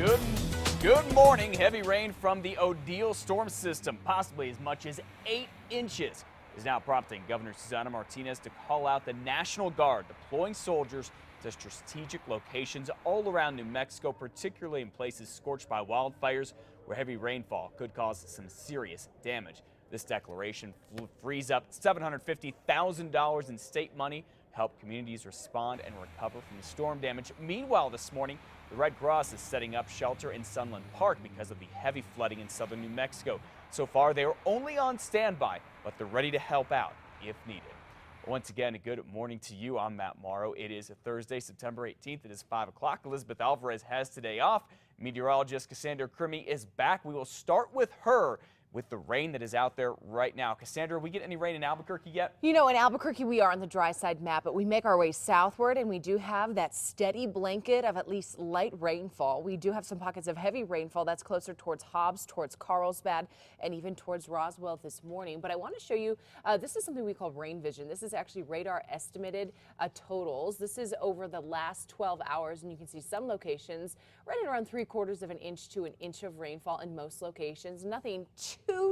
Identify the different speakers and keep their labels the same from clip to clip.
Speaker 1: Good, good morning. Heavy rain from the Odile storm system, possibly as much as 8 inches, is now prompting Governor Susana Martinez to call out the National Guard, deploying soldiers to strategic locations all around New Mexico, particularly in places scorched by wildfires where heavy rainfall could cause some serious damage. This declaration frees up $750,000 in state money to help communities respond and recover from the storm damage. Meanwhile, this morning, the Red Cross is setting up shelter in Sunland Park because of the heavy flooding in southern New Mexico. So far, they are only on standby, but they're ready to help out if needed. Once again, a good morning to you. I'm Matt Morrow. It is Thursday, September 18th. It is 5 o'clock. Elizabeth Alvarez has today off. Meteorologist Cassandra KRQE is back. We will start with her with the rain that is out there right now. Cassandra, we get any rain in Albuquerque yet?
Speaker 2: You know, in Albuquerque, we are on the dry side map, but we make our way southward, and we do have that steady blanket of at least light rainfall. We do have some pockets of heavy rainfall that's closer towards Hobbs, towards Carlsbad, and even towards Roswell this morning. But I want to show you, this is something we call rain vision. This is actually radar estimated totals. This is over the last 12 hours, and you can see some locations right at around 3/4 of an inch to an inch of rainfall in most locations. Nothing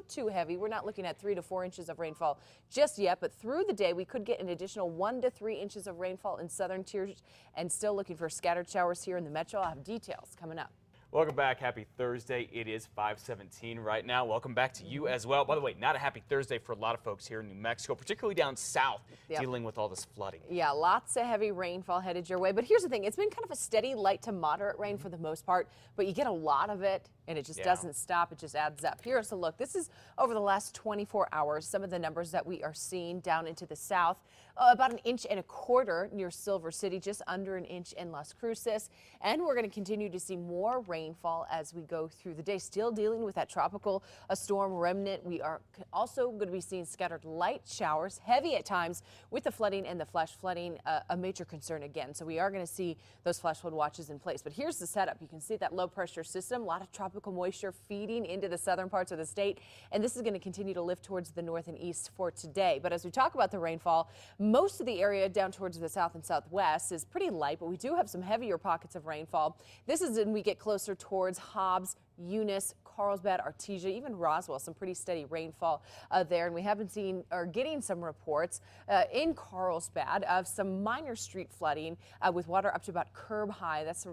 Speaker 2: too heavy. We're not looking at 3 to 4 inches of rainfall just yet, but through the day we could get an additional 1 to 3 inches of rainfall in southern tiers, and still looking for scattered showers here in the metro. I'll have details coming up.
Speaker 1: Welcome back. Happy Thursday. It is 5:17 right now. Welcome back to you as well. By the way, not a happy Thursday for a lot of folks here in New Mexico, particularly down south, dealing with all this flooding. Yeah,
Speaker 2: lots of heavy rainfall headed your way. But here's the thing. It's been kind of a steady light to moderate rain for the most part, but you get a lot of it and it just doesn't stop. It just adds up. Here's a look. This is over the last 24 hours. Some of the numbers that we are seeing down into the south. About 1.25 inches near Silver City, just under an inch in Las Cruces. And we're going to continue to see more rainfall as we go through the day. Still dealing with that tropical storm remnant. We are also going to be seeing scattered light showers, heavy at times, with the flooding and the flash flooding a major concern again. So we are going to see those flash flood watches in place. But here's the setup. You can see that low pressure system, a lot of tropical moisture feeding into the southern parts of the state. And this is going to continue to lift towards the north and east for today. But as we talk about the rainfall, most of the area down towards the south and southwest is pretty light, but we do have some heavier pockets of rainfall. This is when we get closer towards Hobbs, Eunice, Carlsbad, Artesia, even Roswell, some pretty steady rainfall there. And we have been seeing or getting some reports in Carlsbad of some minor street flooding with water up to about curb high. That's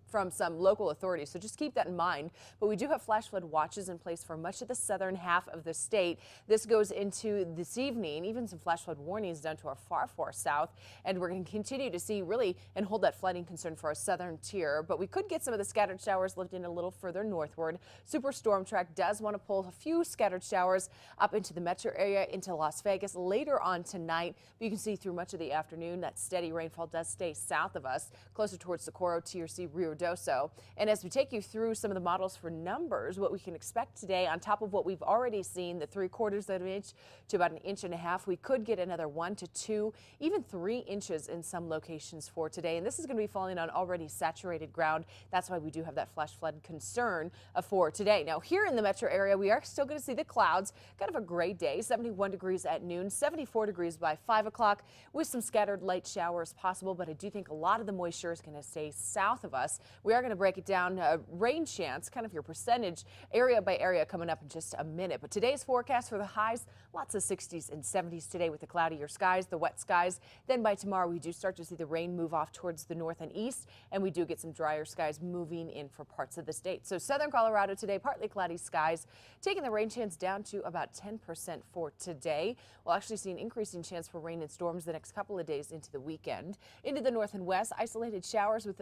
Speaker 2: from some local authorities. So just keep that in mind. But we do have flash flood watches in place for much of the southern half of the state. This goes into this evening, even some flash flood warnings down to our far south. And we're going to continue to see really and hold that flooding concern for our southern tier. But we could get some of the scattered showers lifting a little further northward. Superstorm track does want to pull a few scattered showers up into the metro area, into Las Vegas later on tonight. But you can see through much of the afternoon that steady rainfall does stay south of us, closer towards Socorro, TRC, Ruidoso. And as we take you through some of the models for numbers, what we can expect today, on top of what we've already seen, the 3/4 of an inch to about 1.5 inches, we could get another 1 to 2, even 3 inches in some locations for today. And this is going to be falling on already saturated ground. That's why we do have that flash flood concern for today. Now here in the metro area, we are still going to see the clouds, kind of a gray day, 71 degrees at noon, 74 degrees by 5 o'clock with some scattered light showers possible. But I do think a lot of the moisture is going to stay south of us. We are going to break it down, rain chance, kind of your percentage area by area coming up in just a minute. But today's forecast for the highs, lots of 60s and 70s today with the cloudier skies, the wet skies. Then by tomorrow, we do start to see the rain move off towards the north and east, and we do get some drier skies moving in for parts of the state. So southern Colorado today, partly cloudy skies, taking the rain chance down to about 10% for today. We'll actually see an increasing chance for rain and storms the next couple of days into the weekend. Into the north and west, isolated showers with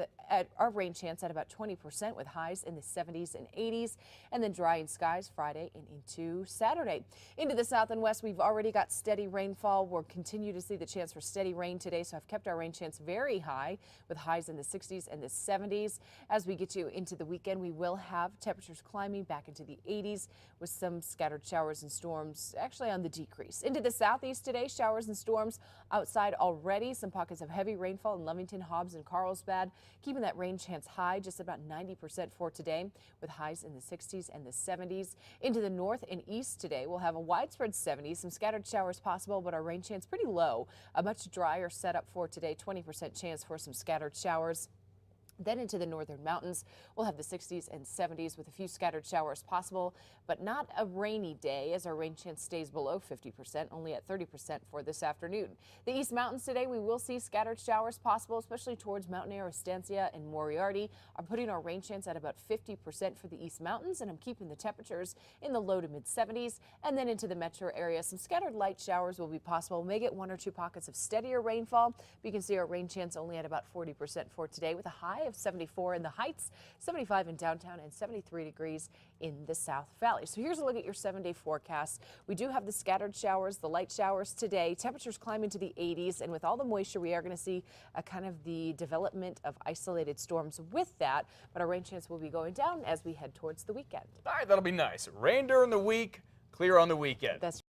Speaker 2: our rain chance at about 20% with highs in the 70s and 80s, and then drying skies Friday and into Saturday. Into the south and west, we've already got steady rainfall. We'll continue to see the chance for steady rain today, so I've kept our rain chance very high with highs in the 60s and the 70s. As we get you into the weekend, we will have temperatures climbing back into the 80s with some scattered showers and storms actually on the decrease. Into the southeast today, showers and storms outside already. Some pockets of heavy rainfall in Lovington, Hobbs, and Carlsbad, keeping that rain chance high, just about 90% for today with highs in the 60s and the 70s. Into the north and east today, we'll have a widespread 70s, some scattered showers possible, but our rain chance pretty low. A much drier setup for today, 20% chance for some scattered showers. Then into the northern mountains, we'll have the 60s and 70s with a few scattered showers possible, but not a rainy day as our rain chance stays below 50%, only at 30% for this afternoon. The East Mountains today, we will see scattered showers possible, especially towards Mount Air, Estancia, and Moriarty. I'm putting our rain chance at about 50% for the East Mountains, and I'm keeping the temperatures in the low to mid 70s. And then into the metro area, some scattered light showers will be possible. We may get 1 or 2 pockets of steadier rainfall, but you can see our rain chance only at about 40% for today, with a high of 74 in the Heights, 75 in downtown, and 73 degrees in the South Valley. So here's a look at your 7-day forecast. We do have the scattered showers, the light showers today. Temperatures climb into the 80s, and with all the moisture, we are going to see a kind of the development of isolated storms with that. But our rain chance will be going down as we head towards the weekend.
Speaker 1: All right, that'll be nice. Rain during the week, clear on the weekend.
Speaker 2: That's